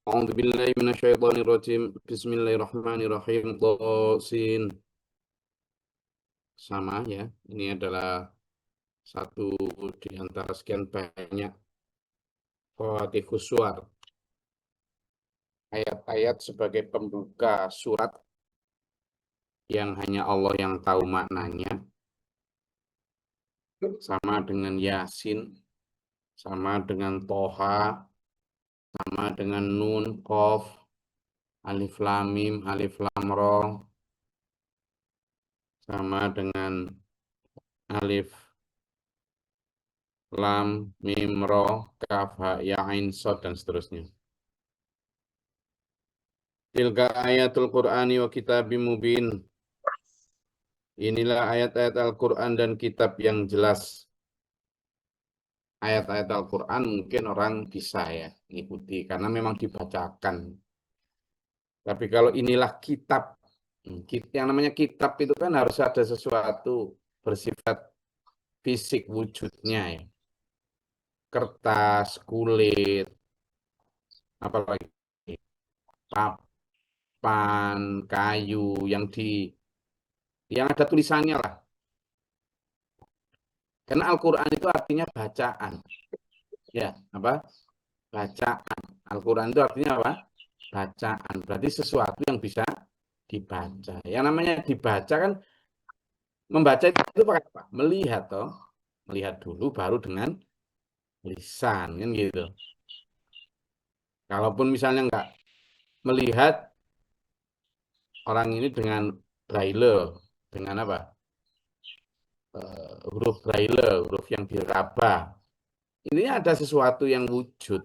A'udzu billahi minasyaitonir rajim. Bismillahirrahmanirrahim. Tosin. Sama ya. Ini adalah satu di antara sekian banyak Fatihus Suwar. Ayat-ayat sebagai pembuka surat yang hanya Allah yang tahu maknanya. Sama dengan Yasin, sama dengan Toha, sama dengan Nun, Qaf, Alif Lam Mim, Alif Lam Ra, sama dengan Alif Lam, Mim, Ro, Kaf, Ha, Ya, Ain, Sod, dan seterusnya. Tilka ayatul Qur'ani wa kitabim mubin. Inilah ayat-ayat Al-Quran dan kitab yang jelas. Ayat-ayat Al-Quran mungkin orang bisa ya ngikuti karena memang dibacakan. Tapi kalau inilah kitab, yang namanya kitab itu kan harus ada sesuatu bersifat fisik wujudnya ya. Kertas, kulit, apalagi papan, kayu yang ada tulisannya lah. Karena Al-Quran itu artinya bacaan. Ya, apa? Bacaan. Al-Quran itu artinya apa? Bacaan. Berarti sesuatu yang bisa dibaca. Yang namanya dibaca kan, membaca itu pakai apa? Melihat toh. Melihat dulu baru dengan lisan kan gitu. Kalaupun misalnya enggak melihat orang ini dengan braille, dengan apa? Huruf braille, huruf yang diraba. Ini ada sesuatu yang wujud.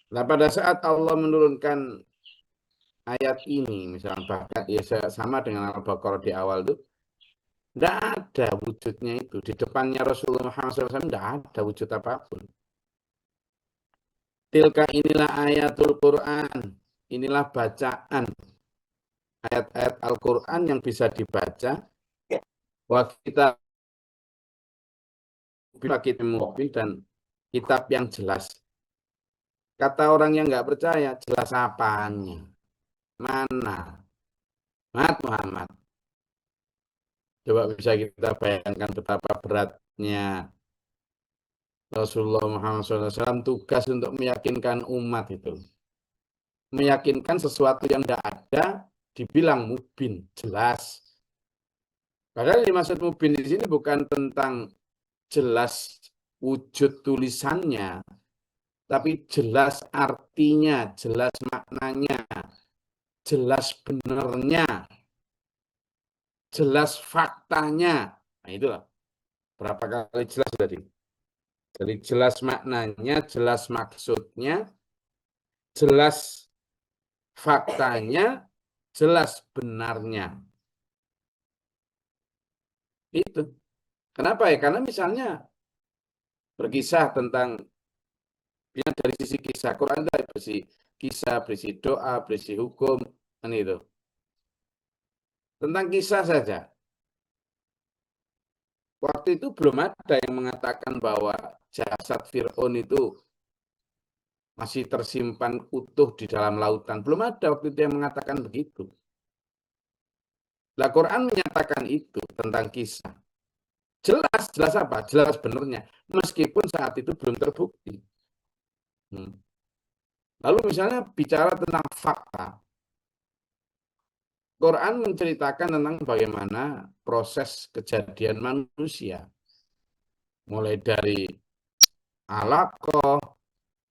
Nah, pada saat Allah menurunkan ayat ini, misalnya bahkan ya sama dengan Al-Baqarah di awal itu, tidak ada wujudnya itu. Di depannya Rasulullah Muhammad SAW tidak ada wujud apapun. Tilka inilah ayatul Quran. Inilah bacaan. Ayat-ayat Al-Quran yang bisa dibaca. Wa kita mubin dan kitab yang jelas. Kata orang yang nggak percaya, jelas apanya? Mana? Muhammad. Coba bisa kita bayangkan betapa beratnya Rasulullah Muhammad SAW tugas untuk meyakinkan umat itu. Meyakinkan sesuatu yang tidak ada, dibilang mubin, jelas. Padahal yang dimaksud mubin di sini bukan tentang jelas wujud tulisannya, tapi jelas artinya, jelas maknanya, jelas benarnya, jelas faktanya. Nah itulah, berapa kali jelas tadi. Jadi jelas maknanya, jelas maksudnya, jelas faktanya, jelas benarnya. Itu. Kenapa ya? Karena misalnya berkisah tentang, ya dari sisi kisah, Quran itu berisi kisah, berisi doa, berisi hukum, kan itu. Tentang kisah saja. Waktu itu belum ada yang mengatakan bahwa jasad Fir'aun itu masih tersimpan utuh di dalam lautan. Belum ada waktu itu yang mengatakan begitu. Nah, Quran menyatakan itu tentang kisah. Jelas, jelas apa? Jelas benernya. Meskipun saat itu belum terbukti. Lalu misalnya bicara tentang fakta. Quran menceritakan tentang bagaimana proses kejadian manusia. Mulai dari alaqah,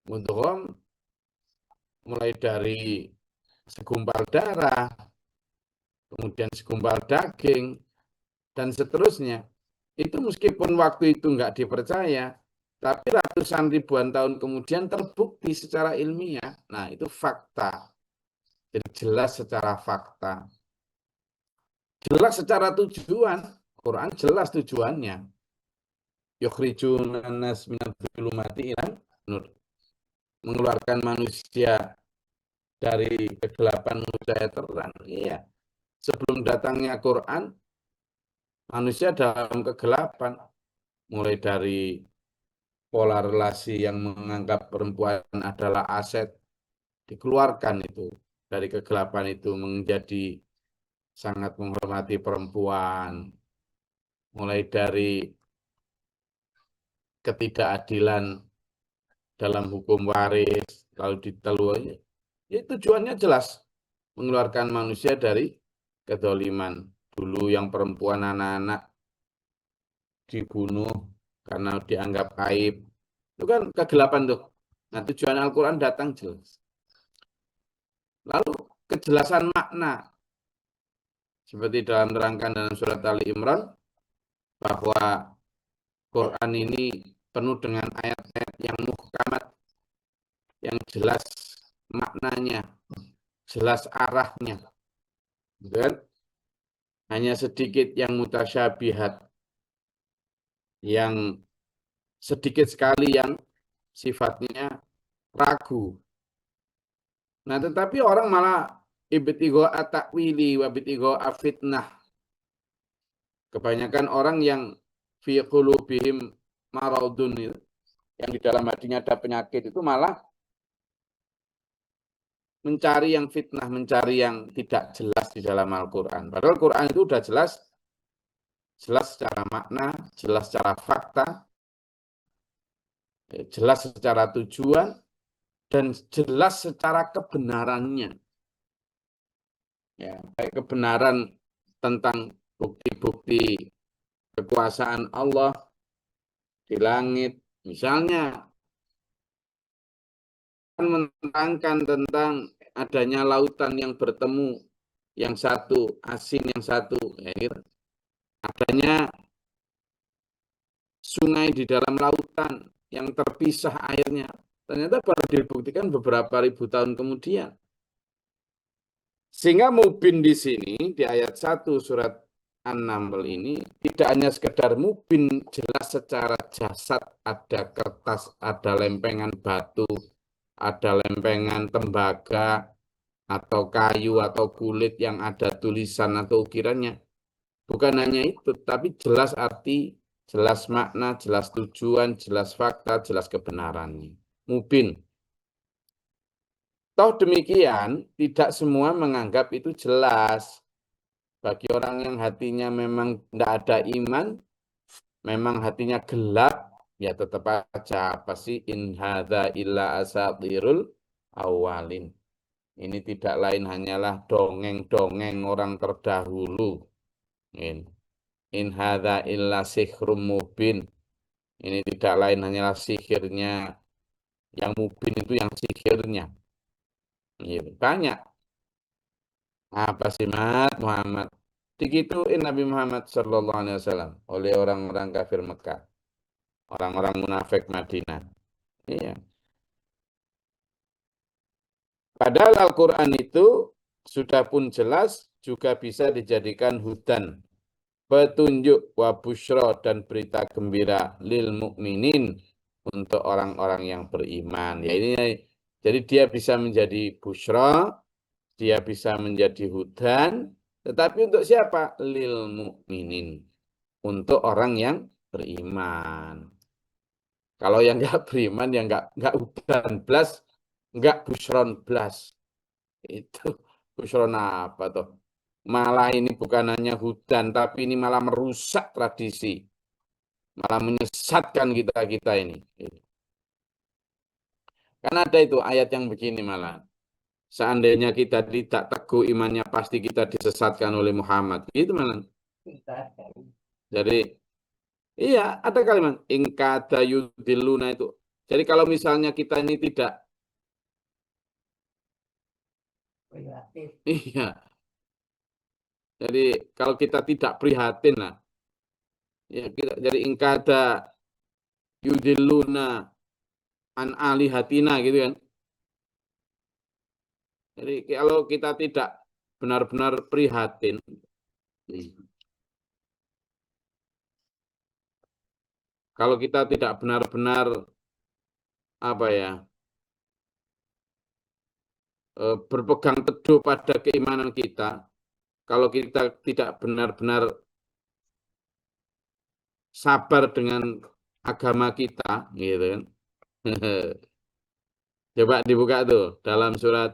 mudgham, mulai dari segumpal darah, kemudian segumpal daging, dan seterusnya. Itu meskipun waktu itu nggak dipercaya, tapi ratusan ribuan tahun kemudian terbukti secara ilmiah. Nah, itu fakta. Jadi jelas secara fakta. Jelas secara tujuan. Quran jelas tujuannya. Yukhrijunan nas minadh dhulumati ilal nur. Mengeluarkan manusia dari kegelapan menuju cahaya terang. Iya. Sebelum datangnya Quran, manusia dalam kegelapan. Mulai dari pola relasi yang menganggap perempuan adalah aset, dikeluarkan itu dari kegelapan itu menjadi sangat menghormati perempuan, mulai dari ketidakadilan dalam hukum waris, lalu diteluarnya. Ya, tujuannya jelas, mengeluarkan manusia dari kedoliman. Dulu yang perempuan anak-anak dibunuh karena dianggap aib. Itu kan kegelapan tuh. Nah, tujuan Al-Quran datang jelas. Lalu kejelasan makna. Seperti dalam terangkan dalam surat Ali Imran, bahwa Quran ini penuh dengan ayat-ayat yang muhkamat, yang jelas maknanya, jelas arahnya. Dan hanya sedikit yang mutasyabihat, yang sedikit sekali yang sifatnya ragu. Nah, tetapi orang malah ibtigho at-ta'wili wa ibtigho fitnah. Kebanyakan orang yang fi qulubihim maradun, yang di dalam hatinya ada penyakit, itu malah mencari yang fitnah, mencari yang tidak jelas di dalam Al-Quran. Padahal Quran itu sudah jelas, jelas secara makna, jelas secara fakta, jelas secara tujuan, dan jelas secara kebenarannya. Ya, baik kebenaran tentang bukti-bukti kekuasaan Allah di langit, misalnya menerangkan tentang adanya lautan yang bertemu, yang satu asin, yang satu air, adanya sungai di dalam lautan yang terpisah airnya. Ternyata baru dibuktikan beberapa ribu tahun kemudian. Sehingga mubin di sini, di ayat 1 surat An-Naml ini, tidak hanya sekedar mubin jelas secara jasad, ada kertas, ada lempengan batu, ada lempengan tembaga, atau kayu, atau kulit yang ada tulisan atau ukirannya. Bukan hanya itu, tapi jelas arti, jelas makna, jelas tujuan, jelas fakta, jelas kebenarannya. Mubin. Toh demikian, tidak semua menganggap itu jelas. Bagi orang yang hatinya memang tidak ada iman, memang hatinya gelap, ya tetap aja apa sih in hadza illa asatirul awalin. Ini tidak lain hanyalah dongeng-dongeng orang terdahulu. In hadza illa sikhrum mubin. Ini tidak lain hanyalah sihirnya. Yang mubin itu yang sihirnya. Banyak. Apa sih Muhammad? Digituin Nabi Muhammad SAW oleh orang-orang kafir Mekah, orang-orang munafik Madinah. Iya. Padahal Al-Quran itu sudah pun jelas juga bisa dijadikan hudan, petunjuk wa busyra, dan berita gembira lil mukminin, untuk orang-orang yang beriman. Ya ini, jadi dia bisa menjadi busyra, dia bisa menjadi hudan, tetapi untuk siapa? Lil mukminin, untuk orang yang beriman. Kalau yang nggak beriman, ya nggak hudan blas, nggak busyron blas. Itu busyron apa tuh? Malah ini bukan hanya hudan, tapi ini malah merusak tradisi, malah menyesatkan kita ini. Kan ada itu ayat yang begini malah. Seandainya kita tidak teguh imannya, pasti kita disesatkan oleh Muhammad. Itu malah. Jadi, iya, ada kalimat ingkada yudiluna itu. Jadi kalau misalnya kita ini tidak, iya. Jadi kalau kita tidak prihatin lah, ya kita jadi ingkada yudiluna an alihatina gitu kan. Jadi kalau kita tidak benar-benar prihatin, kalau kita tidak benar-benar apa ya, berpegang teguh pada keimanan kita, kalau kita tidak benar-benar sabar dengan agama kita, gitu kan. Coba dibuka tuh dalam surat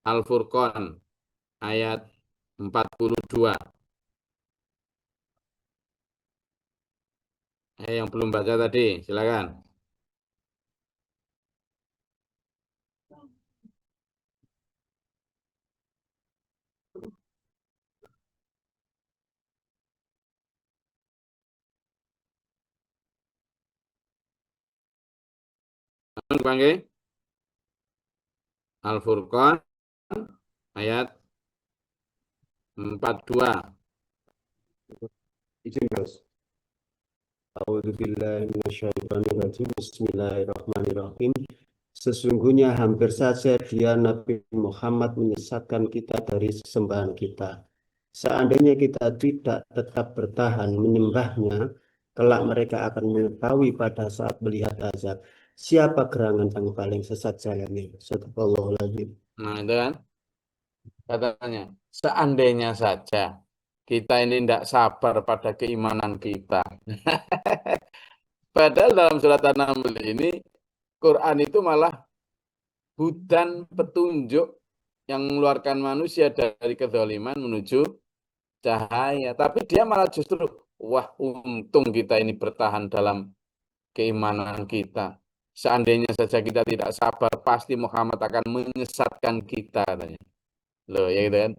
Al-Furqan ayat 42. Yang belum baca tadi, silakan. Dipanggil Al-Furqan ayat 42. Izin Mas. A'udzubillahi. Bismillahirrahmanirrahim. Sesungguhnya hampir saja dia Nabi Muhammad menyesatkan kita dari sesembahan kita. Seandainya kita tidak tetap bertahan menyembahnya, kelak mereka akan mengetahui pada saat melihat azab siapa gerangan yang paling sesat jalannya. Sadaqallahul-adzim. Nah, itu kan katanya, seandainya saja kita ini tidak sabar pada keimanan kita. Padahal dalam surat An-Naml ini, Quran itu malah hudan petunjuk yang mengeluarkan manusia dari kezaliman menuju cahaya. Tapi dia malah justru, wah untung kita ini bertahan dalam keimanan kita. Seandainya saja kita tidak sabar, pasti Muhammad akan menyesatkan kita, katanya. Loh, ya gitu kan?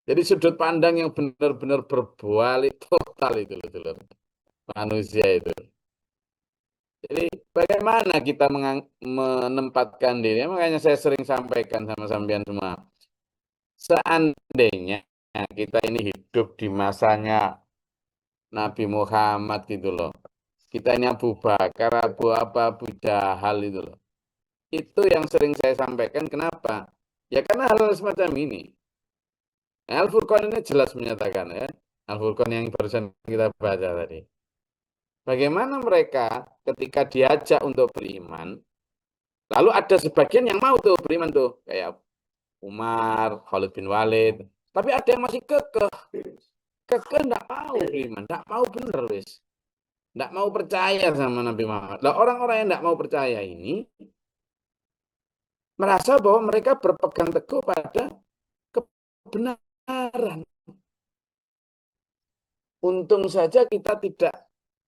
Jadi sudut pandang yang benar-benar berbalik total itu loh, dulur. Manusia itu. Jadi bagaimana kita menempatkan diri? Makanya saya sering sampaikan sama sampean semua. Seandainya kita ini hidup di masanya Nabi Muhammad gitu loh. Kita ini Abu Bakar, Abu Jahal itu loh. Itu yang sering saya sampaikan. Kenapa? Ya karena hal semacam ini. Al-Furqan ini jelas menyatakan ya. Al-Furqan yang barusan kita baca tadi. Bagaimana mereka ketika diajak untuk beriman, lalu ada sebagian yang mau tuh beriman tuh, kayak Umar, Khalid bin Walid. Tapi ada yang masih kekeh. Kekeh enggak mau beriman, enggak mau bener wis. Enggak mau percaya sama Nabi Muhammad. Nah, orang-orang yang enggak mau percaya ini merasa bahwa mereka berpegang teguh pada kebenaran. Untung saja kita tidak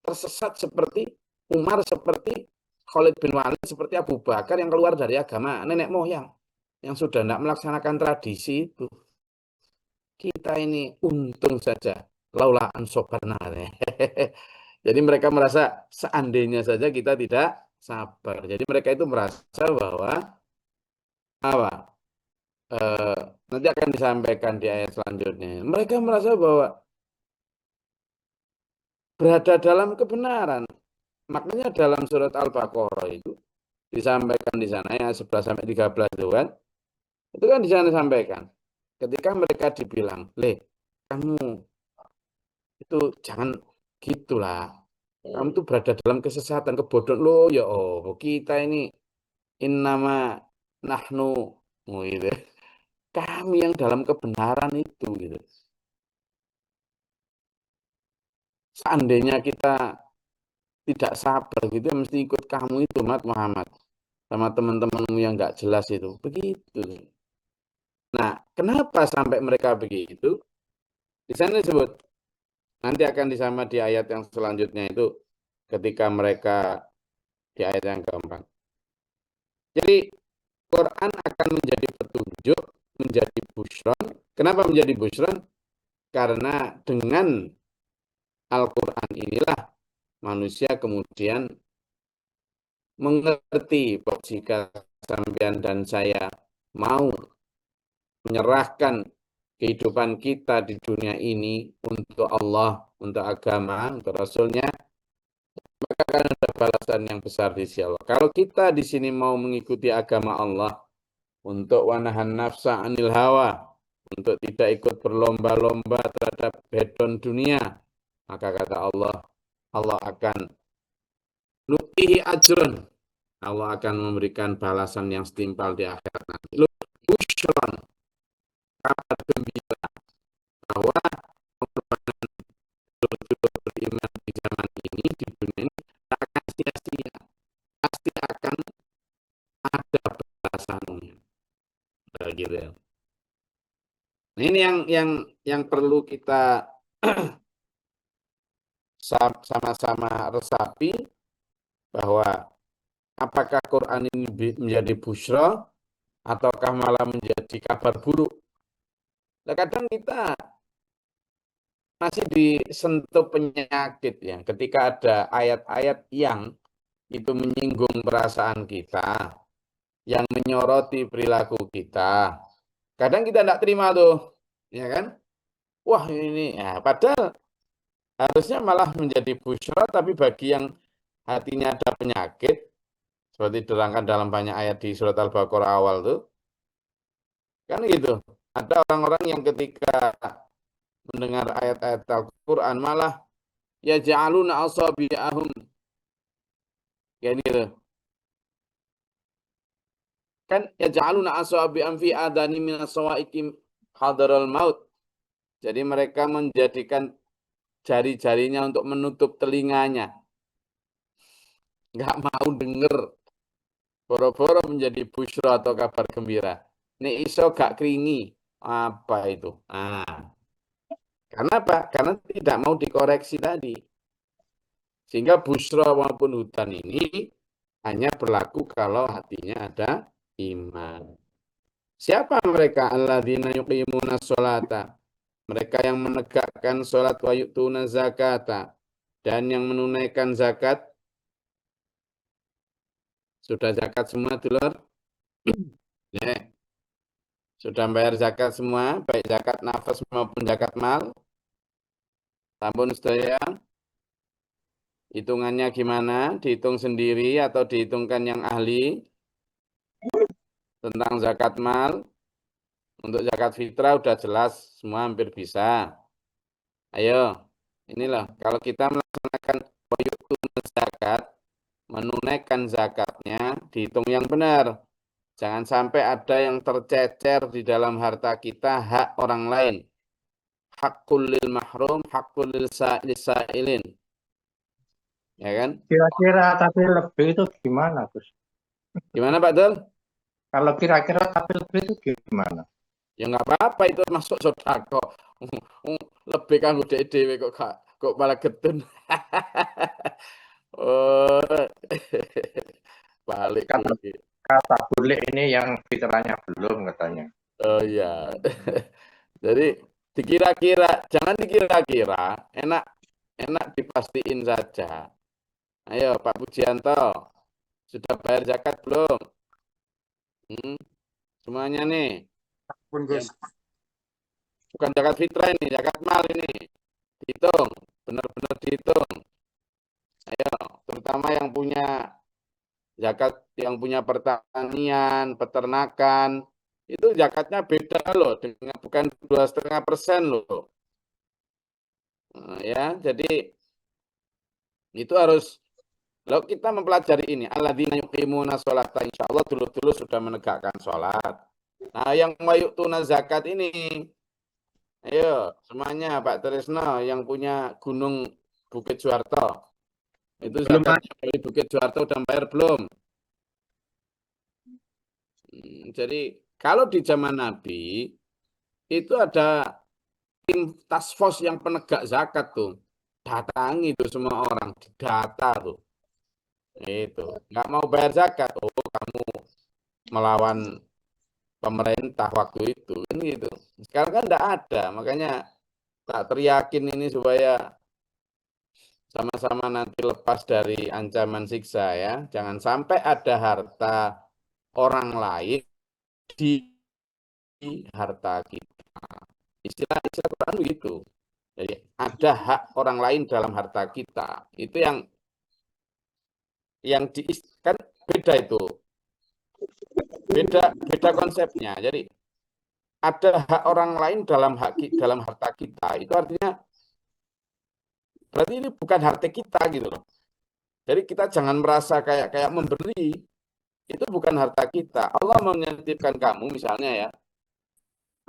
tersesat seperti Umar, seperti Khalid bin Walid, seperti Abu Bakar yang keluar dari agama nenek moyang, yang sudah tidak melaksanakan tradisi itu. Kita ini untung saja, laulah ansobarna. Jadi mereka merasa seandainya saja kita tidak sabar. Jadi mereka itu merasa bahwa apa? Eh, Nanti akan disampaikan di ayat selanjutnya. Mereka merasa bahwa berada dalam kebenaran. Maknanya dalam surat Al-Baqarah itu disampaikan di sana ya 11 sampai 13 itu kan. Itu kan di sana disampaikan. Ketika mereka dibilang, "Le, kamu itu jangan gitulah. Kamu tuh berada dalam kesesatan, kebodohan lo ya oh kita ini innama nahnu gitu. Kami yang dalam kebenaran itu gitu. Seandainya kita tidak sabar gitu ya mesti ikut kamu itu Muhammad sama teman-temanmu yang nggak jelas itu. Begitu. Nah, kenapa sampai mereka begitu? Di sana disebut nanti akan disama di ayat yang selanjutnya itu ketika mereka di ayat yang keempat. Jadi Quran akan menjadi petunjuk, menjadi busyron. Kenapa menjadi busyron? Karena dengan Al-Quran inilah manusia kemudian mengerti bahwa jika sampean dan saya mau menyerahkan kehidupan kita di dunia ini untuk Allah, untuk agama, untuk Rasulnya, maka akan ada balasan yang besar di sisi Allah. Kalau kita di sini mau mengikuti agama Allah, untuk wanahan nafsa anil hawa, untuk tidak ikut berlomba-lomba terhadap hedon dunia, maka kata Allah, Allah akan nutihi ajrun. Allah akan memberikan balasan yang setimpal di akhirat nanti. Busyron, kabar gembira bahwa betul-betul beriman di zaman ini, di dunia ini, tak akan sia-sia. Pasti akan gitu ya. Nah, ini yang perlu kita sama-sama resapi, bahwa apakah Quran ini menjadi busyra ataukah malah menjadi kabar buruk. Nah, kadang kita masih disentuh penyakit ya, ketika ada ayat-ayat yang itu menyinggung perasaan kita, yang menyoroti perilaku kita. Kadang kita tidak terima tuh, ya kan? Wah ini, ya, padahal harusnya malah menjadi busyra, tapi bagi yang hatinya ada penyakit, seperti diterangkan dalam banyak ayat di surat Al-Baqarah awal tuh, kan gitu. Ada orang-orang yang ketika mendengar ayat-ayat Al-Quran malah ya ja'aluna asabi'ahum, ya gitu. Kan ya ja'aluna asabi'am fi adani minas sawaikim hadaral maut. Jadi mereka menjadikan jari-jarinya untuk menutup telinganya. Nggak mau denger. Boro-boro menjadi busyra atau kabar gembira. Nek iso gak keringi. Apa itu? Karena apa? Karena tidak mau dikoreksi tadi. Sehingga busyra maupun hutan ini hanya berlaku kalau hatinya ada iman. Siapa mereka? Alladzina yuqimuna sholata. Mereka yang menegakkan sholat wa yu'tuna zakata. Dan yang menunaikan zakat. Sudah zakat semua, dulur? Ya. Sudah bayar zakat semua, baik zakat nafas maupun zakat mal. Sampun sedaya. Hitungannya gimana? Dihitung sendiri atau dihitungkan yang ahli tentang zakat mal? Untuk zakat fitrah udah jelas, semua hampir bisa. Ayo, inilah kalau kita melaksanakan zakat, menunaikan zakatnya, dihitung yang benar. Jangan sampai ada yang tercecer di dalam harta kita hak orang lain. Hakul lil mahrum, hakul lil sa'ilin. Ya kan? Kira-kira tapi lebih itu gimana, Gus? Gimana Pak Dul? Kalau kira-kira tapi lebih itu gimana? Ya nggak apa-apa, itu masuk sodako. Lebih kan udah dewe kok malah getun. Oh, balik Kata, lagi. kata bule ini yang fitrahnya belum katanya. Oh iya. Jadi dikira-kira, jangan dikira-kira, enak enak dipastiin saja. Ayo Pak Pujianto, sudah bayar zakat belum? Semuanya nih. Pun Ya, Gus. bukan zakat fitrah ini, zakat mal ini. Dihitung, benar-benar dihitung. Ayo, terutama yang punya zakat, yang punya pertanian, peternakan, itu zakatnya beda loh, dengan bukan 2,5% loh. Nah, ya, jadi itu harus, kalau kita mempelajari ini, alladzina yuqimuna sholata, insya Allah dulu-dulu sudah menegakkan sholat. Nah, yang mayu'tuna zakat ini, ayo semuanya Pak Tresno yang punya Gunung Bukit Suharto, itu Belum zakatnya dari Bukit Suharto udah bayar belum? Jadi kalau di zaman Nabi itu ada tim task force yang penegak zakat tuh, datangi tuh semua orang, didata tuh, itu nggak mau bayar zakat, oh kamu melawan pemerintah waktu itu, kan gitu. Sekarang kan nggak ada, makanya tak teriakin ini supaya sama-sama nanti lepas dari ancaman siksa ya. Jangan sampai ada harta orang lain di harta kita. Istilah Quran begitu. Jadi ada hak orang lain dalam harta kita. Itu yang di kan beda itu. Beda konsepnya. Jadi ada hak orang lain dalam harta kita. Itu artinya berarti ini bukan harta kita gitu loh. Jadi kita jangan merasa kayak memberi. Itu bukan harta kita. Allah menitipkan kamu misalnya ya.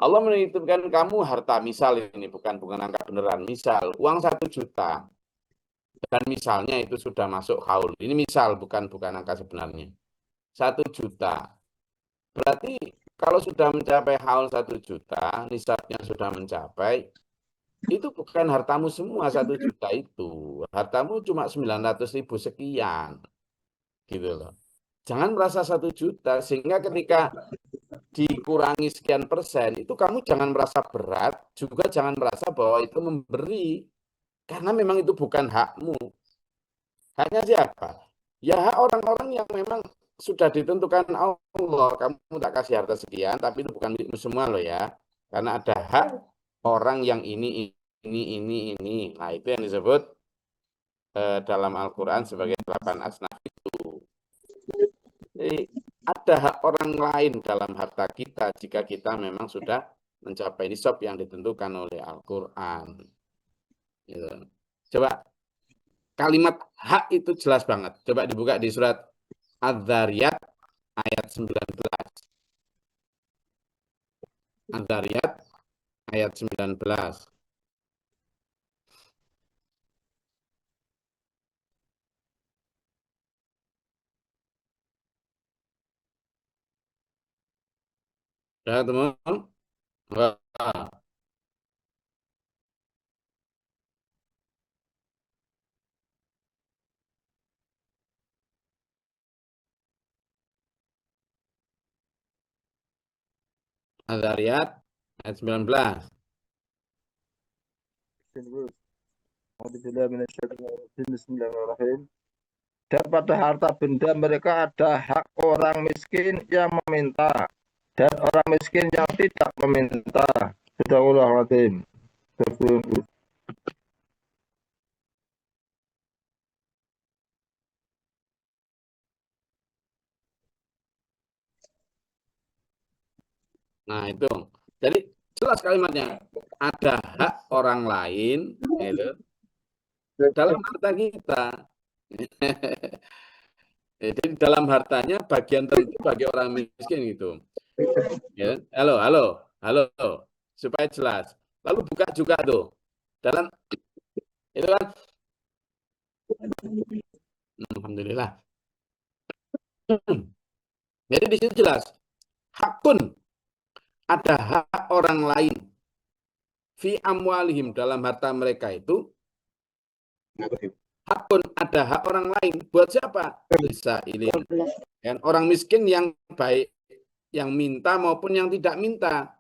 Allah menitipkan kamu harta, misal ini bukan angka beneran, misal uang 1 juta, dan misalnya itu sudah masuk haul. Ini misal bukan angka sebenarnya. 1 juta. Berarti kalau sudah mencapai haul 1 juta, nisabnya sudah mencapai, itu bukan hartamu semua 1 juta itu. Hartamu cuma 900.000 sekian. Gitu loh. Jangan merasa 1 juta, sehingga ketika dikurangi sekian persen, itu kamu jangan merasa berat, juga jangan merasa bahwa itu memberi. Karena memang itu bukan hakmu. Haknya siapa? Ya hak orang-orang yang memang sudah ditentukan Allah. Kamu tak kasih harta sekian, tapi itu bukan milikmu semua loh ya. Karena ada hak orang yang ini. Nah, itu yang disebut dalam Al-Quran sebagai 8 asnaf itu. Jadi, ada hak orang lain dalam harta kita jika kita memang sudah mencapai nisab yang ditentukan oleh Al-Quran. Gitu. Coba kalimat hak itu jelas banget. Coba dibuka di surat Az-Zariyat ayat 19. Az-Zariyat ayat 19. Sudah ketemu? Enggak. Az-Zariyat ayat 19. Bismillahirrahmanirrahim. Dan pada harta benda mereka ada hak orang miskin yang meminta dan orang miskin yang tidak meminta. Sadaqallahul-Azim. Nah, itu. Jadi jelas kalimatnya. Ada hak orang lain gitu, dalam harta kita. Jadi dalam hartanya bagian tertentu bagi orang miskin gitu. Ya. Halo, supaya jelas. Lalu buka juga tuh. Dalam itu kan, alhamdulillah. Jadi di situ jelas. Hakun, ada hak orang lain. Fi amwalihim, dalam harta mereka itu. Hakun, ada hak orang lain. Buat siapa? Bisa ini. Dan orang miskin yang baik, yang minta maupun yang tidak minta.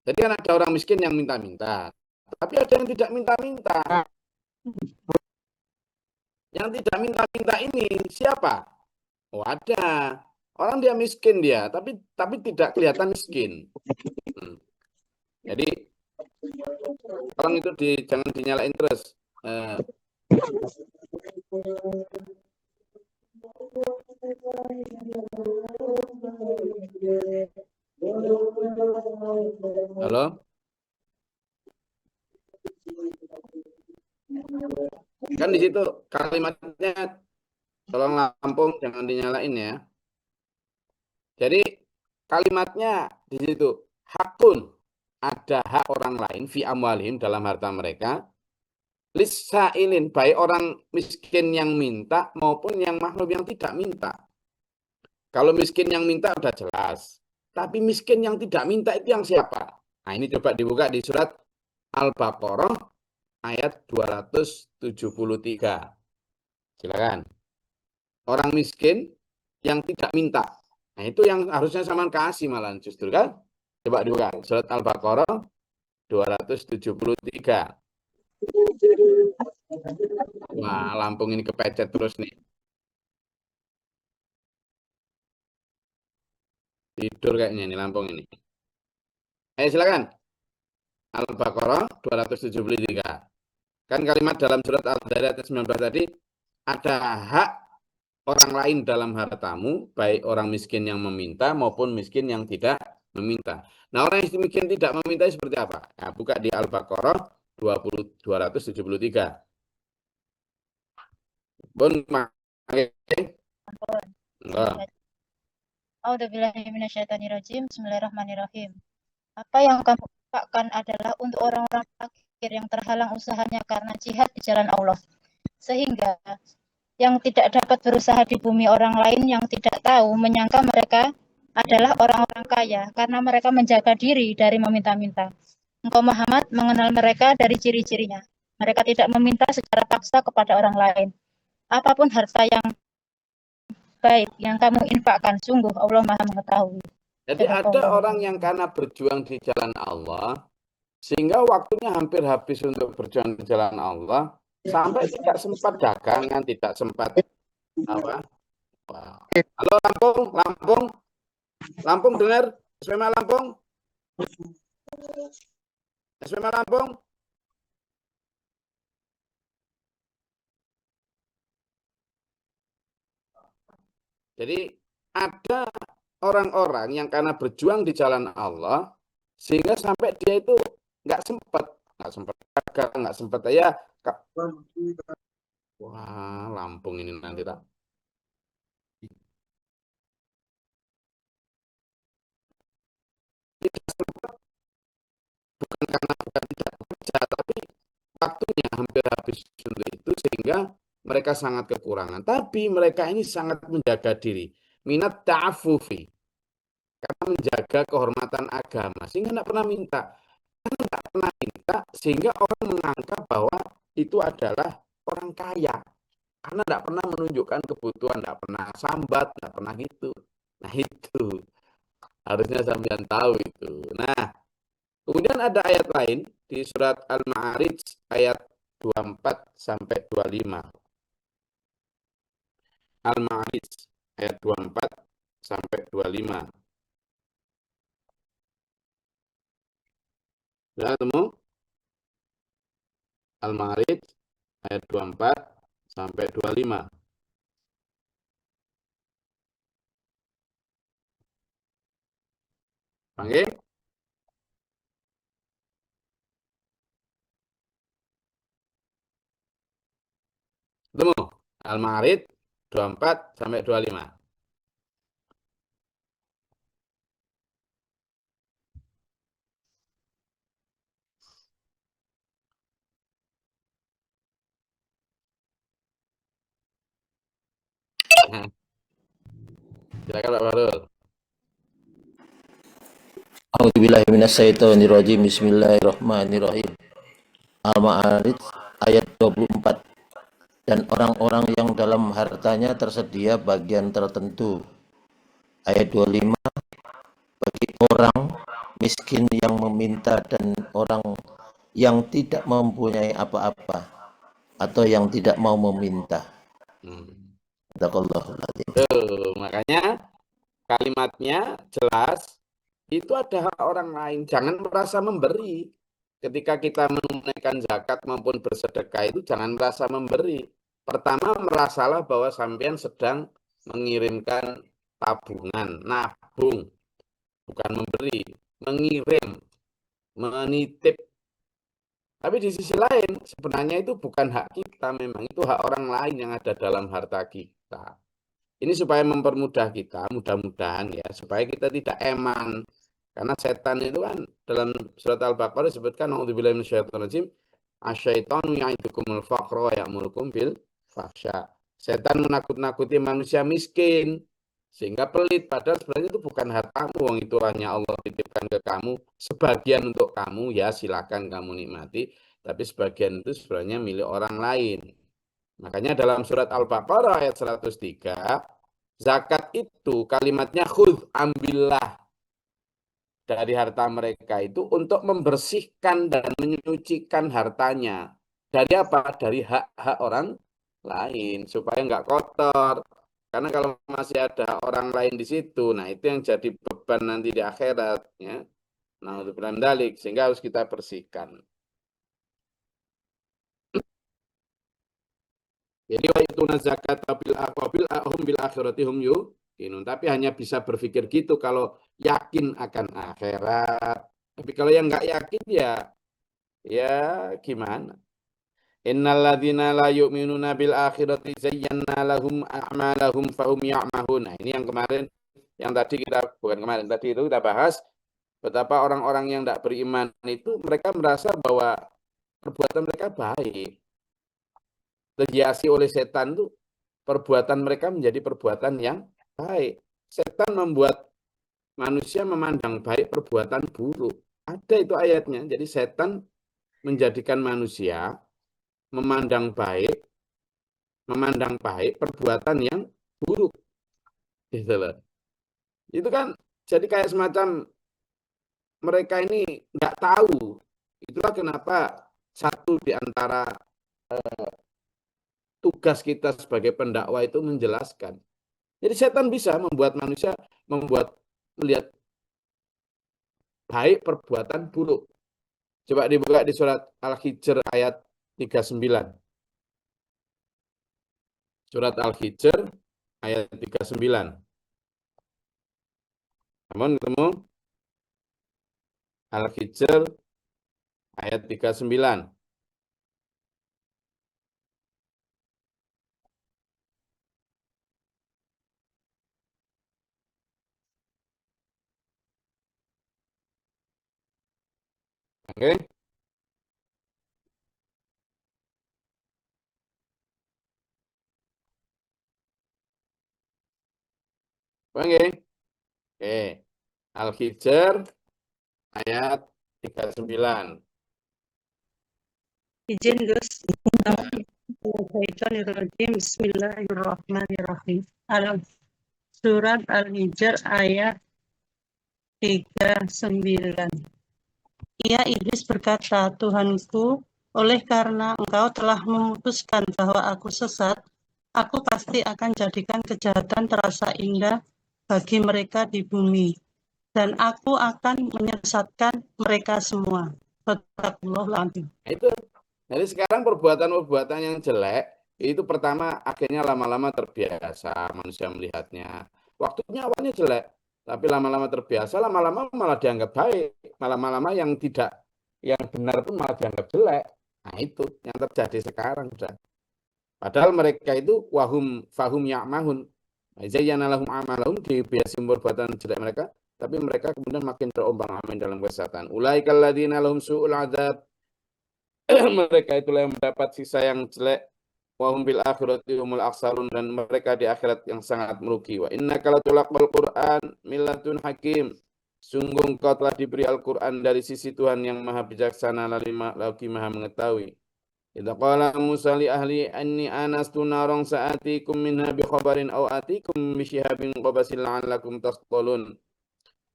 Jadi kan ada orang miskin yang minta-minta. Tapi ada yang tidak minta-minta. Yang tidak minta-minta ini siapa? Oh, ada. Orang dia miskin dia, tapi tidak kelihatan miskin. Jadi orang itu jangan dinyalain terus. Halo? Kan di situ kalimatnya, tolong Lampung jangan dinyalain ya. Jadi kalimatnya di situ, hakun, ada hak orang lain fi amwalihim, dalam harta mereka, lisailin, baik orang miskin yang minta maupun yang makhluk yang tidak minta. Kalau miskin yang minta udah jelas, tapi miskin yang tidak minta itu yang siapa? Nah, ini coba dibuka di surat Al-Baqarah ayat 273. Silakan. Orang miskin yang tidak minta. Nah, itu yang harusnya sama kasih malah justru kan? Coba dibuka surat Al-Baqarah 273. Wah, Lampung ini kepecet terus nih. Tidur kayaknya ini Lampung ini. Ayo silakan. Al-Baqarah 273. Kan kalimat dalam surat Al-Zariyat 19 tadi, ada hak orang lain dalam hartamu, baik orang miskin yang meminta maupun miskin yang tidak meminta. Nah, orang yang miskin tidak meminta seperti apa? Nah, buka di Al-Baqarah 273. Bon, Bismillahirrahmanirrahim. Apa yang kamu lakukan adalah untuk orang-orang fakir yang terhalang usahanya karena jihad di jalan Allah, sehingga yang tidak dapat berusaha di bumi orang lain yang tidak tahu menyangka mereka adalah orang-orang kaya karena mereka menjaga diri dari meminta-minta. Engkau Muhammad mengenal mereka dari ciri-cirinya. Mereka tidak meminta secara paksa kepada orang lain. Apapun harta yang baik yang kamu infakkan, sungguh Allah Maha mengetahui. Jadi ada orang yang karena berjuang di jalan Allah, sehingga waktunya hampir habis untuk berjuang di jalan Allah, sampai tidak sempat dagangan, tidak sempat apa. Halo Lampung dengar? SMA Lampung? SMA Lampung? Jadi ada orang-orang yang karena berjuang di jalan Allah, sehingga sampai dia itu nggak sempat dagang, nggak sempat ya. Wah, Lampung ini nanti tak. Tidak sempat, bukan karena bukan tidak bekerja, tapi waktunya hampir habis untuk itu, sehingga mereka sangat kekurangan. Tapi mereka ini sangat menjaga diri. Minat ta'afufi. Karena menjaga kehormatan agama. Sehingga tidak pernah minta. Karena tidak pernah minta, sehingga orang menganggap bahwa itu adalah orang kaya. Karena tidak pernah menunjukkan kebutuhan, tidak pernah sambat, tidak pernah gitu. Nah itu. Harusnya sampean tahu itu. Nah, kemudian ada ayat lain di surat Al-Ma'arij ayat 24 sampai 25. Al-Ma'arij ayat 24 sampai 25. Sudah ketemu? Al-Ma'arij ayat 24 sampai 25. Oke? Ketemu? Al-Ma'arij 24 sampai 25. Nah, silakan Pak Farul. A'udzubillahiminasyaitonirrajim. Bismillahirrahmanirrahim. Al-Ma'arij ayat 24. Dan orang-orang yang dalam hartanya tersedia bagian tertentu. Ayat 25. Bagi orang miskin yang meminta dan orang yang tidak mempunyai apa-apa atau yang tidak mau meminta. Tuh, makanya kalimatnya jelas. Itu ada hak orang lain. Jangan merasa memberi. Ketika kita menunaikan zakat maupun bersedekah itu jangan merasa memberi. Pertama, merasalah bahwa sampean sedang mengirimkan tabungan, nabung. Bukan memberi, mengirim, menitip. Tapi di sisi lain, sebenarnya itu bukan hak kita, memang itu hak orang lain yang ada dalam harta kita. Ini supaya mempermudah kita, mudah-mudahan ya, supaya kita tidak eman. Karena setan itu kan dalam surat Al-Baqarah disebutkan a'udzubillahi minasyaitonirrajim, asyaitonu ya'idukumul faqra wa ya'murukum bil fahsya. Setan menakut-nakuti manusia miskin sehingga pelit, padahal sebenarnya itu bukan hartamu, wong itu hanya Allah titipkan ke kamu, sebagian untuk kamu ya silakan kamu nikmati, tapi sebagian itu sebenarnya milik orang lain. Makanya dalam surat Al-Baqarah ayat 103, zakat itu kalimatnya khudh, ambillah dari harta mereka itu untuk membersihkan dan menyucikan hartanya. Dari apa? Dari hak-hak orang lain, supaya nggak kotor. Karena kalau masih ada orang lain di situ, nah itu yang jadi beban nanti di akhirat. Ya. Nah, untuk dalik, sehingga harus kita bersihkan. Jadi wa itu zakat bil akhirati hum yuqinun. Tapi hanya bisa berpikir gitu kalau yakin akan akhirat. Tapi kalau yang nggak yakin ya gimana? Innal ladzina la yu'minuna bil akhirati zayyana lahum a'malahum fahum ya'mahun. Nah, ini yang kemarin, yang tadi kita, bukan kemarin, tadi itu kita bahas betapa orang-orang yang tidak beriman itu mereka merasa bahwa perbuatan mereka baik. Terhiasi oleh setan itu perbuatan mereka menjadi perbuatan yang baik. Setan membuat manusia memandang baik perbuatan buruk. Ada itu ayatnya. Jadi setan menjadikan manusia memandang baik perbuatan yang buruk. Gitu loh. Itu kan jadi kayak semacam mereka ini nggak tahu. Itulah kenapa satu di antara tugas kita sebagai pendakwa itu menjelaskan. Jadi setan bisa membuat manusia melihat baik perbuatan buruk. Coba dibuka di surat Al-Hijr ayat 39. Surat Al-Hijr ayat 39. Namun ketemu Al-Hijr ayat 39. Oke. Oke. Oke. Al-Hijr ayat 39. Izin Gus. Bismillahirrahmanirrahim. Surat Al-Hijr ayat 39. Ia iblis berkata, Tuhanku, oleh karena engkau telah memutuskan bahwa aku sesat, aku pasti akan jadikan kejahatan terasa indah bagi mereka di bumi. Dan aku akan menyesatkan mereka semua. Astagfirullahaladzim. Itu. Jadi sekarang perbuatan-perbuatan yang jelek itu pertama akhirnya lama-lama terbiasa manusia melihatnya. Waktunya awalnya jelek, tapi lama-lama terbiasa, lama-lama malah dianggap baik, lama-lama yang benar pun malah dianggap jelek. Nah itu yang terjadi sekarang sudah. Padahal mereka itu fahum ya'mahun. Zayyana lahum amalahum, dibiasi perbuatan jelek mereka, tapi mereka kemudian makin terombang-ambing dalam kesesatan. Ulaikal ladzina lahum su'ul adzab. Mereka itulah yang mendapat sisa yang jelek. Wahum bil akhirati humul akhsarun, dan mereka di akhirat yang sangat merugi. Wa innaka latulaqal Qur'an millatun hakim. Sungguh engkau telah diberi Al-Qur'an dari sisi Tuhan yang maha bijaksana lagi maha mengetahui. Idza qala Musa li ahli anni anastu naran sa'atikum minha bi khabarin aw atikum bi shihabin qabasil la'allakum tasqalun.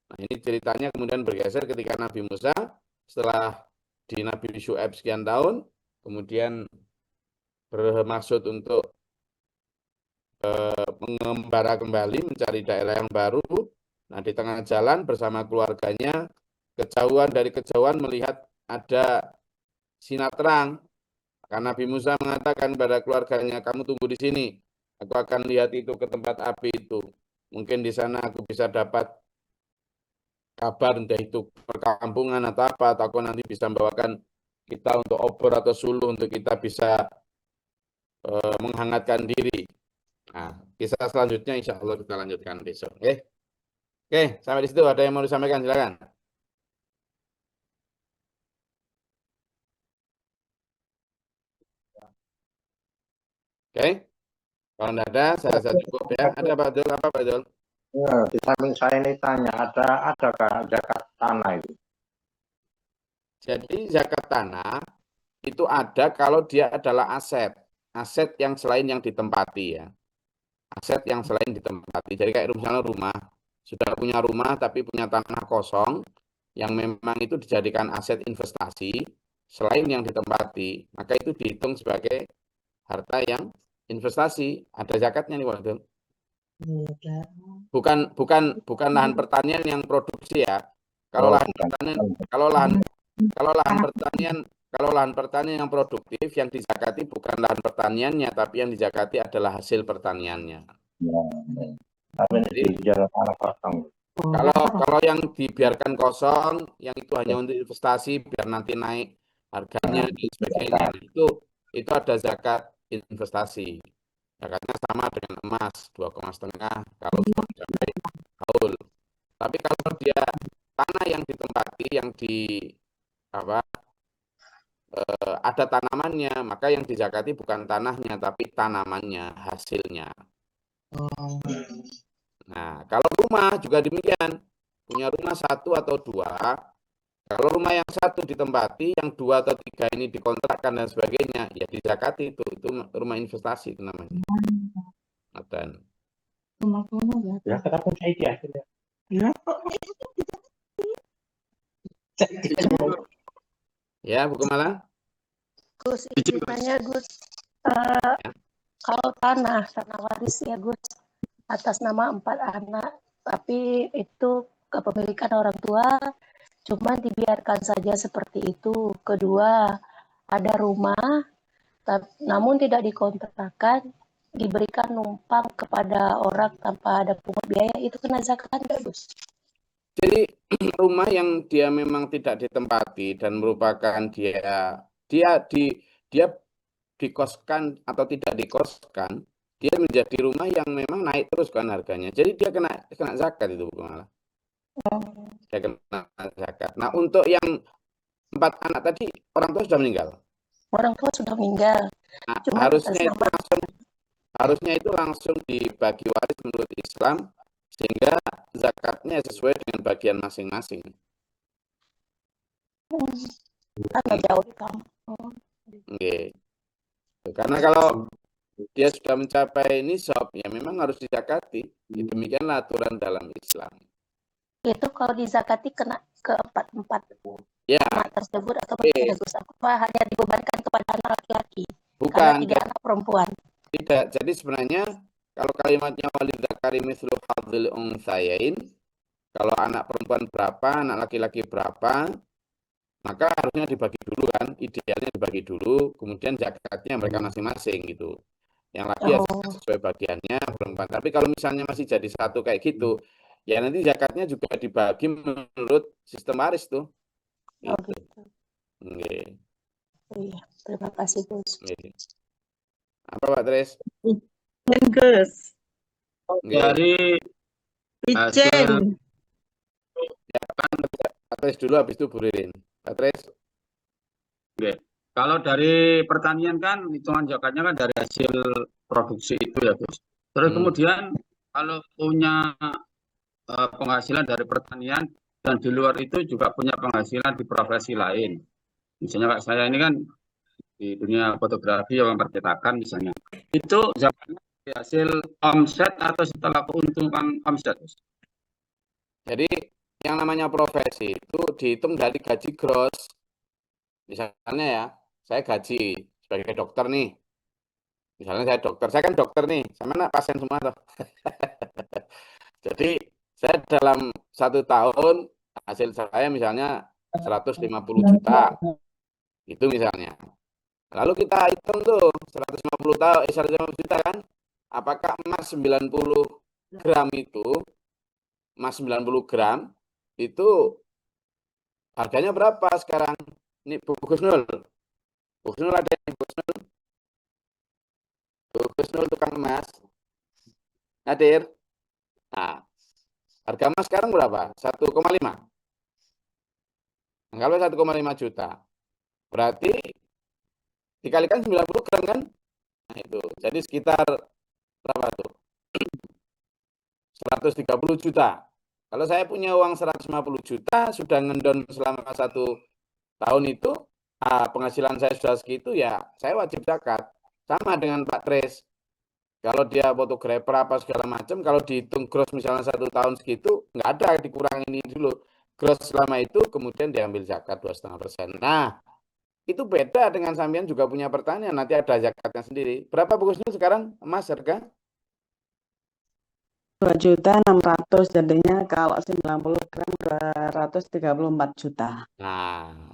Nah, ini ceritanya kemudian bergeser ketika Nabi Musa setelah di Nabi Syu'aib sekian tahun, kemudian bermaksud untuk mengembara kembali, mencari daerah yang baru. Nah, di tengah jalan bersama keluarganya, dari kejauhan melihat ada sinar terang. Karena Nabi Musa mengatakan pada keluarganya, kamu tunggu di sini, aku akan lihat itu ke tempat api itu. Mungkin di sana aku bisa dapat kabar, entah itu perkampungan atau apa, atau aku nanti bisa membawakan kita untuk obor atau suluh untuk kita bisa menghangatkan diri. Nah, kisah selanjutnya insya Allah kita lanjutkan besok. Oke, sampai di situ ada yang mau disampaikan, silakan. Oke, kalau tidak ada, saya rasa cukup ya. Ada Pak Dul, apa Pak Dul? Ya, di samping saya ini tanya, adakah zakat tanah itu? Jadi zakat tanah itu ada kalau dia adalah aset yang selain yang ditempati ya. Aset yang selain ditempati. Jadi kayak misalnya rumah, sudah punya rumah tapi punya tanah kosong yang memang itu dijadikan aset investasi selain yang ditempati, maka itu dihitung sebagai harta yang investasi. Ada zakatnya nih waktu. Bukan lahan pertanian yang produksi ya. Kalau lahan pertanian yang produktif, yang dizakati bukan lahan pertaniannya, tapi yang dizakati adalah hasil pertaniannya. Tapi di jalan tanah kosong. Kalau yang dibiarkan kosong, yang itu hanya untuk investasi biar nanti naik harganya dan sebagainya, itu ada zakat investasi. Zakatnya sama dengan emas 2,5 kalau sudah mencapai haul. Tapi kalau dia tanah yang ditempati, yang ada tanamannya, maka yang dizakati bukan tanahnya tapi tanamannya, hasilnya. Nah, kalau rumah juga demikian. punya rumah 1 atau 2, kalau rumah yang 1 ditempati, yang 2 atau 3 ini dikontrakkan dan sebagainya, ya dizakati itu rumah investasi itu namanya. Dan Ya, ketemu saya ya. ya, Bu Kemala. Gus, izin tanya Gus, kalau tanah waris ya Gus, atas nama 4 anak, tapi itu kepemilikan orang tua, cuma dibiarkan saja seperti itu. Kedua, ada rumah, namun tidak dikontrakkan, diberikan numpang kepada orang tanpa ada pungut biaya, itu kena zakat enggak Gus? Jadi rumah yang dia memang tidak ditempati dan merupakan dia dikoskan atau tidak dikoskan, dia menjadi rumah yang memang naik terus kan harganya. Jadi dia kena zakat itu, Bu Kemala. Dia kena zakat. Nah, untuk yang 4 anak tadi orang tua sudah meninggal. Orang tua sudah meninggal. Nah, harusnya itu langsung dibagi waris menurut Islam, sehingga zakatnya sesuai dengan bagian masing-masing. Karena jauh di kampung. Okay. Karena kalau dia sudah mencapai nisab, ya memang harus dizakati. Demikianlah aturan dalam Islam. Itu kalau dizakati kena ke 4 ya anak tersebut atau bagaimana Gus? Apa hanya dibebankan kepada anak laki-laki? Bukan. 3 anak perempuan. Tidak. Jadi sebenarnya kalau kalimatnya walidzakari mithlu hadzil untsayain, kalau anak perempuan berapa, anak laki-laki berapa, maka harusnya dibagi dulu kan, idealnya dibagi dulu, kemudian zakatnya mereka masing-masing gitu. Yang laki ya sesuai bagiannya perempuan. Tapi kalau misalnya masih jadi satu kayak gitu, ya nanti zakatnya juga dibagi menurut sistem waris tuh. Gitu. Okay. Iya, terima kasih Gus. Okay. Apa Pak Tres? Gus. Dari Ijen. Pak Tres dulu, habis itu Bu Ririn. Pak Tres. Oke. Kalau dari pertanian kan hitungan zakatnya kan dari hasil produksi itu ya Gus. Terus kemudian kalau punya penghasilan dari pertanian dan di luar itu juga punya penghasilan di profesi lain. Misalnya kayak saya ini kan di dunia fotografi yang percetakan misalnya. Itu zakatnya dari hasil omset atau setelah keuntungan omset? Jadi yang namanya profesi itu dihitung dari gaji gross. Misalnya ya, saya gaji sebagai dokter nih. Misalnya saya kan dokter nih, sama anak pasien semua toh. Jadi saya dalam 1 tahun hasil saya misalnya 150 juta. Itu misalnya. Lalu kita hitung tuh 150 juta kan. Apakah emas 90 gram itu, emas 90 gram itu harganya berapa sekarang? Ini Bu Gusnul. Bu Gusnul ada yang Bu Gusnul? Bu Gusnul tukang emas. Hadir. Nah, harga emas sekarang berapa? 1,5. Kalau 1,5 juta. Berarti dikalikan 90 gram kan? Nah, itu. Jadi sekitar berapa tuh? 130 juta. Kalau saya punya uang 150 juta, sudah ngendon selama 1 tahun itu, penghasilan saya sudah segitu, ya saya wajib zakat. Sama dengan Pak Tres. Kalau dia fotografer apa segala macam, kalau dihitung gross misalnya 1 tahun segitu, nggak ada dikurangin ini dulu. Gross selama itu, kemudian diambil zakat 2,5%. Nah, itu beda dengan sampean juga punya pertanian, nanti ada zakatnya sendiri. Berapa Bu Gusnul sekarang emas harga? 2.600.000, jadinya kalau 90 gram 234 juta. Nah,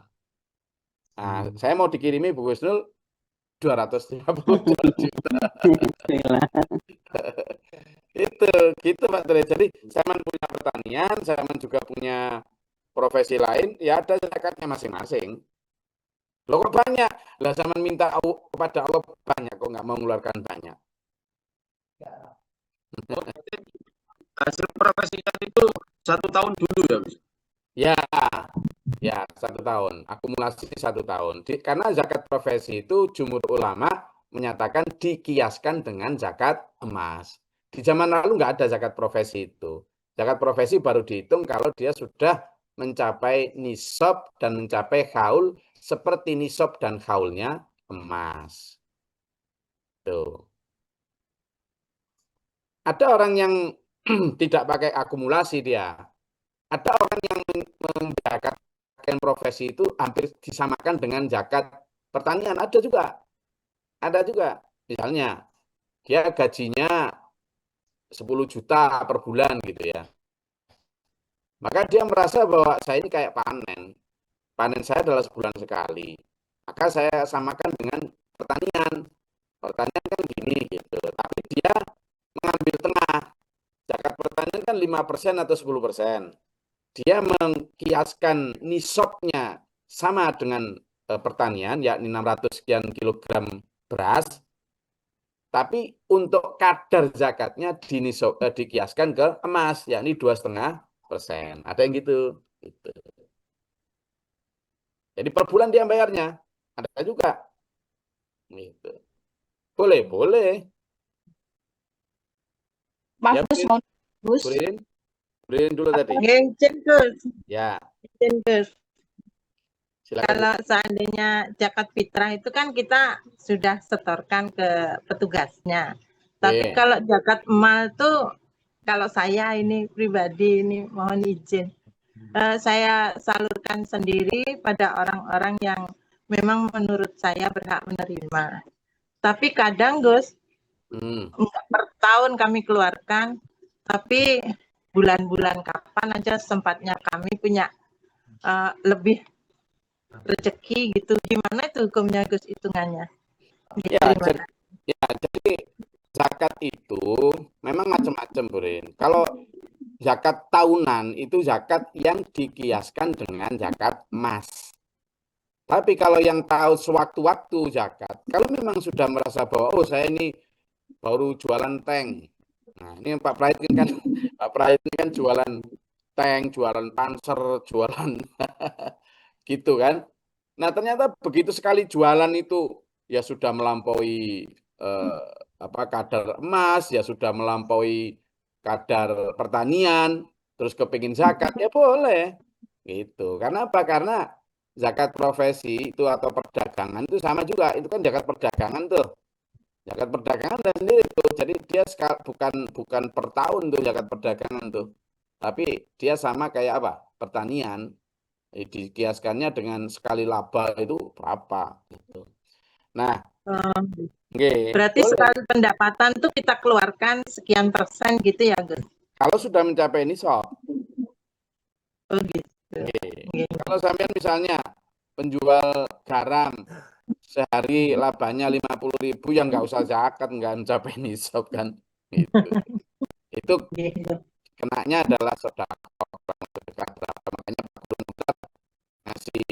saya mau dikirimi Bu Gusnul 252 juta. Itu, gitu Pak Tri. Jadi saya punya pertanian, saya juga punya profesi lain, ya ada zakatnya masing-masing. Loh kok banyak? Lah saya minta kepada Allah banyak, kok nggak mau mengeluarkan banyak. Hasil profesinya itu 1 tahun dulu ya Gus? Ya 1 tahun, akumulasi 1 tahun. Karena zakat profesi itu jumhur ulama menyatakan dikiaskan dengan zakat emas. Di zaman lalu nggak ada zakat profesi itu. Zakat profesi baru dihitung kalau dia sudah mencapai nisab dan mencapai haul seperti nisab dan haulnya emas. Tuh. Ada orang yang tidak pakai akumulasi dia. Ada orang yang menzakatkan profesi itu hampir disamakan dengan zakat pertanian. Ada juga. Ada juga. Misalnya, dia gajinya 10 juta per bulan gitu ya. Maka dia merasa bahwa saya ini kayak panen. Panen saya adalah sebulan sekali. Maka saya samakan dengan pertanian. Pertanian kan gini gitu. Tapi dia mengambil tengah. Zakat pertanian kan 5% atau 10%. Dia mengkiaskan nisabnya sama dengan pertanian, yakni 600 sekian kilogram beras. Tapi untuk kadar zakatnya dikiaskan ke emas, yakni 2,5%. Ada yang gitu. Jadi per bulan dia bayarnya. Ada juga. Gitu. Boleh, boleh. Maaf, Ya, Gus, mau Gus. Burin dulu tadi. Izin, Gus. Ya, Izin, Gus. silakan. Kalau seandainya zakat fitrah itu kan kita sudah setorkan ke petugasnya. Tapi kalau zakat mal tuh, kalau saya ini pribadi ini mohon izin, saya salurkan sendiri pada orang-orang yang memang menurut saya berhak menerima. Tapi kadang Gus, enggak per tahun kami keluarkan, tapi bulan-bulan kapan aja sempatnya kami punya lebih rezeki gitu. Gimana itu hukumnya Gus hitungannya? Jadi zakat itu memang macam-macam, Burin. Kalau zakat tahunan itu zakat yang dikiaskan dengan zakat emas. Tapi kalau yang tahu sewaktu-waktu zakat, kalau memang sudah merasa bahwa oh saya ini baru jualan tank. Nah, ini Pak Prahit kan Pak Prahit ini kan jualan tank, jualan panser, jualan gitu kan. Nah, ternyata begitu sekali jualan itu ya sudah melampaui kadar emas, ya sudah melampaui kadar pertanian, terus kepingin zakat, ya boleh. Gitu. Karena apa? Karena zakat profesi itu atau perdagangan itu sama juga. Itu kan zakat perdagangan tuh. Zakat perdagangan dan sendiri tuh. Jadi dia bukan per tahun tuh zakat perdagangan tuh. Tapi dia sama kayak apa? Pertanian. Dikiaskannya dengan sekali laba itu berapa gitu. Nah, berarti sekali pendapatan tuh kita keluarkan sekian persen gitu ya, Gus? Kalau sudah mencapai nisab. Oh gitu. Kalau sampean misalnya penjual garam sehari labanya 50.000 yang nggak usah zakat, nggak mencapai nisab kan. Gitu. Itu kenanya adalah sedekah. Makanya Pak Gubernur ngasih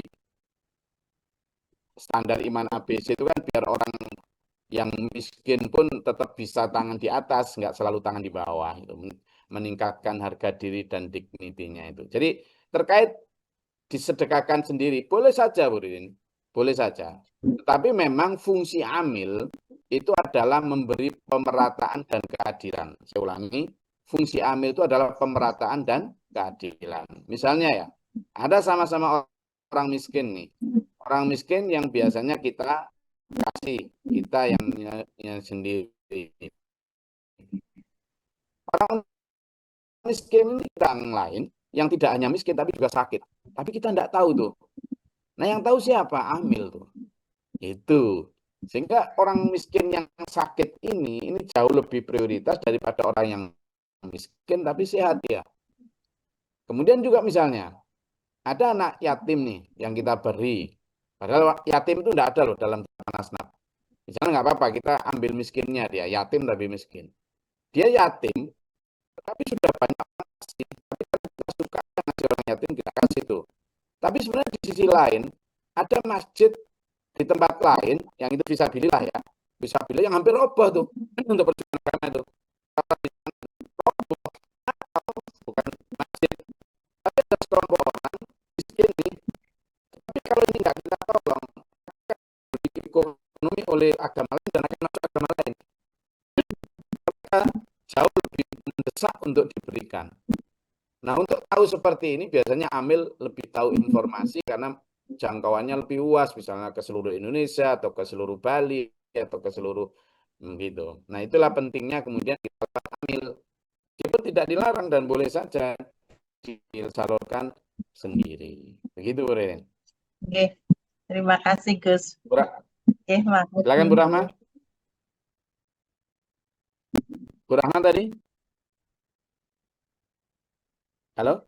standar iman ABC itu kan biar orang yang miskin pun tetap bisa tangan di atas, nggak selalu tangan di bawah. Itu meningkatkan harga diri dan dignity-nya itu. Jadi terkait disedekahkan sendiri, boleh saja, Burin. Boleh saja. Tetapi memang fungsi amil itu adalah memberi pemerataan dan keadilan. Saya ulangi, fungsi amil itu adalah pemerataan dan keadilan. Misalnya ya, ada sama-sama orang miskin nih. Orang miskin yang biasanya kita kasih, kita yang sendiri. Orang miskin ini orang lain yang tidak hanya miskin tapi juga sakit. Tapi kita tidak tahu tuh. Nah yang tahu siapa? Amil tuh. Itu. Sehingga orang miskin yang sakit ini jauh lebih prioritas daripada orang yang miskin tapi sehat ya. Kemudian juga misalnya, ada anak yatim nih yang kita beri. Padahal yatim itu tidak ada loh dalam Nasnab. Misalnya nggak apa-apa, kita ambil miskinnya dia, yatim tapi miskin. Dia yatim, tapi sudah banyak orang kasih. Tapi kita suka ngasih orang yatim, kita kasih tuh. Tapi sebenarnya di sisi lain, ada masjid di tempat lain, yang itu fisabilillah ya. Fisabilillah yang hampir roboh tuh, untuk perjuangan agama itu. Bukan masjid. Tapi ada sekelompok orang miskin nih. Tapi kalau ini nggak kita tolong, ekonomi oleh agama lain dan akan masuk agama lain. Mereka jauh lebih mendesak untuk diberikan. tahu seperti ini biasanya amil lebih tahu informasi karena jangkauannya lebih luas, misalnya ke seluruh Indonesia atau ke seluruh Bali atau ke seluruh gitu. Nah, itulah pentingnya kemudian kita amil. Itu tidak dilarang dan boleh saja disalurkan sendiri. Begitu, Ren. Oke, terima kasih Gus. Oke, Silakan Bu Rahma. Bu Rahma tadi. Halo?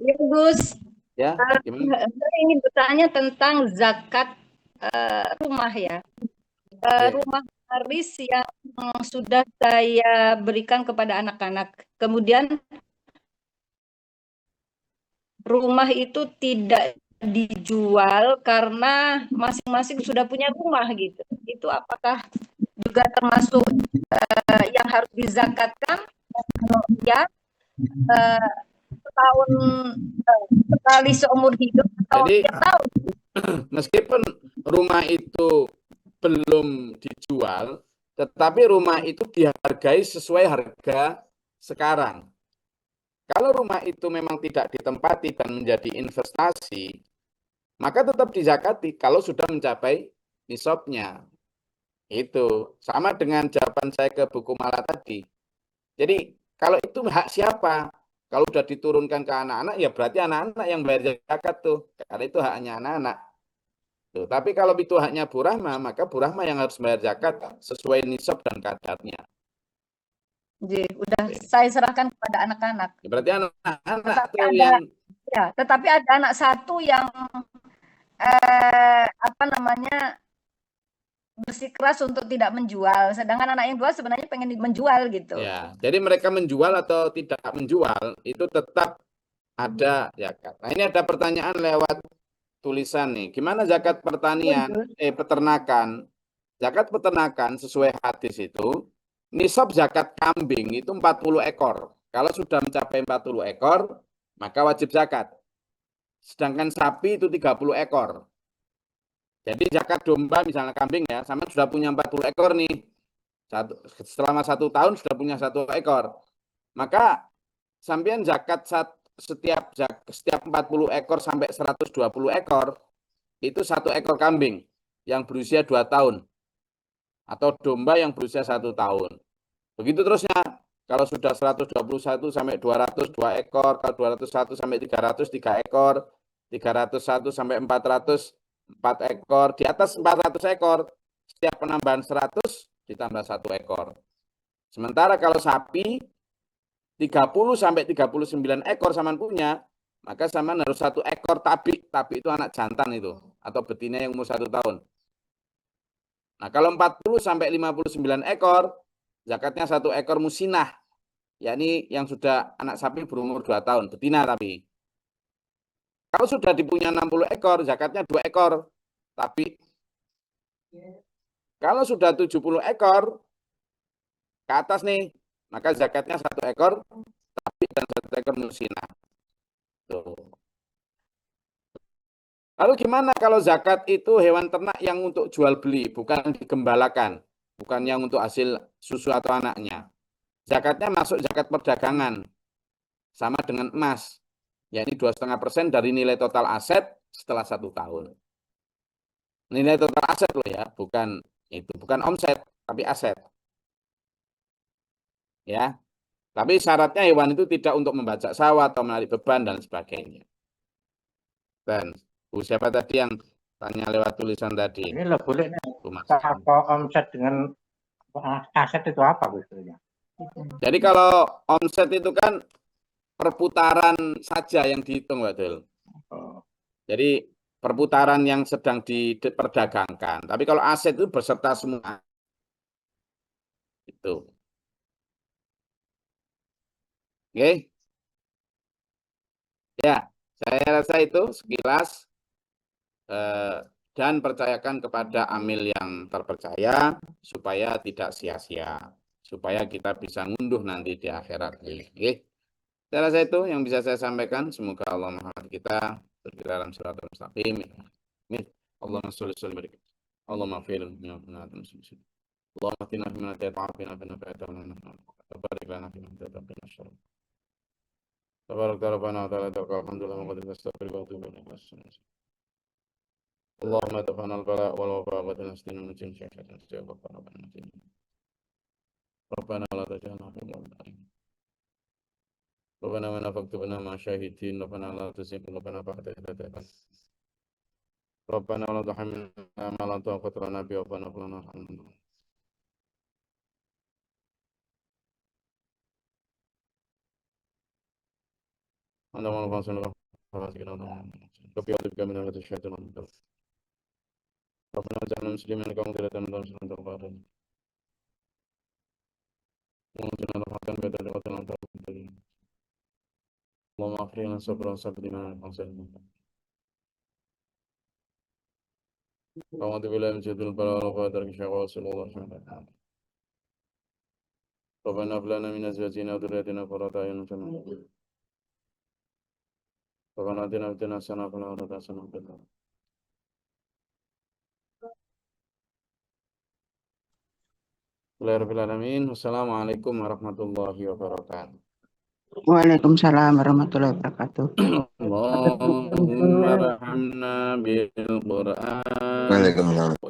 Ya, Gus. Ya, gimana? Saya ingin bertanya tentang zakat rumah ya. Rumah waris yang sudah saya berikan kepada anak-anak. Kemudian rumah itu tidak dijual karena masing-masing sudah punya rumah gitu. Itu apakah juga termasuk yang harus dizakatkan? Kalau ya setahun sekali seumur hidup atau Jadi, tiap tahun? meskipun rumah itu belum dijual, tetapi rumah itu dihargai sesuai harga sekarang. Kalau rumah itu memang tidak ditempati dan menjadi investasi, maka tetap dizakati kalau sudah mencapai nisabnya. Itu sama dengan jawaban saya ke buku Mala tadi. Jadi kalau itu hak siapa? Kalau sudah diturunkan ke anak-anak, ya berarti anak-anak yang bayar zakat tuh. Karena itu haknya anak-anak. Tuh, tapi kalau itu haknya Bu Rahma, maka Bu Rahma yang harus bayar zakat sesuai nisab dan kadarnya. Jadi, udah saya serahkan kepada anak-anak. Ya, berarti anak-anak Tetapi tuh ada, yang ya, tetapi ada anak satu yang apa namanya bersikeras untuk tidak menjual, sedangkan anak yang dua sebenarnya pengen menjual gitu. ya, jadi mereka menjual atau tidak menjual itu tetap ada zakat. Nah, ini ada pertanyaan lewat tulisan nih. Gimana zakat pertanian, peternakan? Zakat peternakan sesuai hadis itu, nisab zakat kambing itu 40 ekor. Kalau sudah mencapai 40 ekor, maka wajib zakat. Sedangkan sapi itu 30 ekor. Jadi zakat domba misalnya kambing ya, sama sudah punya 40 ekor nih. Selama 1 tahun sudah punya 1 ekor. Maka sampean zakat setiap 40 ekor sampai 120 ekor, itu 1 ekor kambing yang berusia 2 tahun. Atau domba yang berusia 1 tahun. Begitu terusnya. Kalau sudah 121 sampai 200, 2 ekor. Kalau 201 sampai 300, 3 ekor. 301 sampai 400, 4 ekor. Di atas 400 ekor, setiap penambahan 100 ditambah 1 ekor. Sementara kalau sapi, 30 sampai 39 ekor saman punya, maka saman harus 1 ekor tabi. Tabi itu anak jantan itu, atau betina yang umur 1 tahun. Nah, kalau 40 sampai 59 ekor, zakatnya 1 ekor musinah, yakni yang sudah anak sapi berumur 2 tahun, betina tapi. Kalau sudah dipunya 60 ekor, zakatnya 2 ekor. Tapi kalau sudah 70 ekor ke atas nih, maka zakatnya 1 ekor tapi dan 1 ekor musinah. Tuh. Lalu gimana kalau zakat itu hewan ternak yang untuk jual beli, bukan digembalakan, bukan yang untuk hasil susu atau anaknya. Zakatnya masuk zakat perdagangan, sama dengan emas, yakni 2,5% dari nilai total aset setelah 1 tahun. Nilai total aset loh ya, bukan itu, bukan omset, tapi aset. Ya, tapi syaratnya hewan itu tidak untuk membajak sawah atau menarik beban dan sebagainya. Dan siapa tadi yang tanya lewat tulisan tadi? Ini lo boleh nih. Apa omset dengan aset itu apa sebetulnya? Jadi kalau omset itu kan perputaran saja yang dihitung, betul. Jadi perputaran yang sedang diperdagangkan. Tapi kalau aset itu beserta semua. Itu. Oke. Ya, saya rasa itu sekilas. Dan percayakan kepada amil yang terpercaya supaya tidak sia-sia. Supaya kita bisa ngunduh nanti di akhirat. Oke. Saya rasa itu yang bisa saya sampaikan. Semoga Allah merahmati kita. Dalam surat al-mustaqim. Allahumma sholli wa sallim. Allahumma fil Allahumma atina fi man hadayta wa afina fi man afayta wa barik lana fi man Tabarak Rabbana wa ta'ala alhamdulillah wa qad nastaghfiruka wa natubu ilaik. Allahumma tafana al-bala wal wafa wa tanastina min syai'in setiap Rabbana. Rabbana la taj'alna fi al-ardh. Rabbana wa nafaktubna ma syahidin. Rabbana la tuzigh qulubana ba'da idh hadaytana. Rabbana wa la tuhammilna ma la taqata lana bihi wa fa'fu 'anna warhamna. Anda mau langsung Rabbi a'udzu min syarri syaitan rajim. Rabbana ja'alna muslimin kaum qiratan dan sunnah terbaru. Mungkin rapatkan beda dengan teman-teman. Allahumma akhirna sabra sabrina al-hasan. A'udzu billahi min syaitanir rajim wa a'udzu bika sallallahu alaihi wasallam. Rabbana hab lana min azwajina wa dhurriyyatina qurrata a'yun waj'alna Rabbana atina fid dunya hasanah wa fil akhirati hasanah wa qina Bismillahirrahmanirrahim. Wassalamualaikum warahmatullahi wabarakatuh. Waalaikumsalam warahmatullahi wabarakatuh. Allahumma arhamna bil Qur'an. Waalaikumsalam.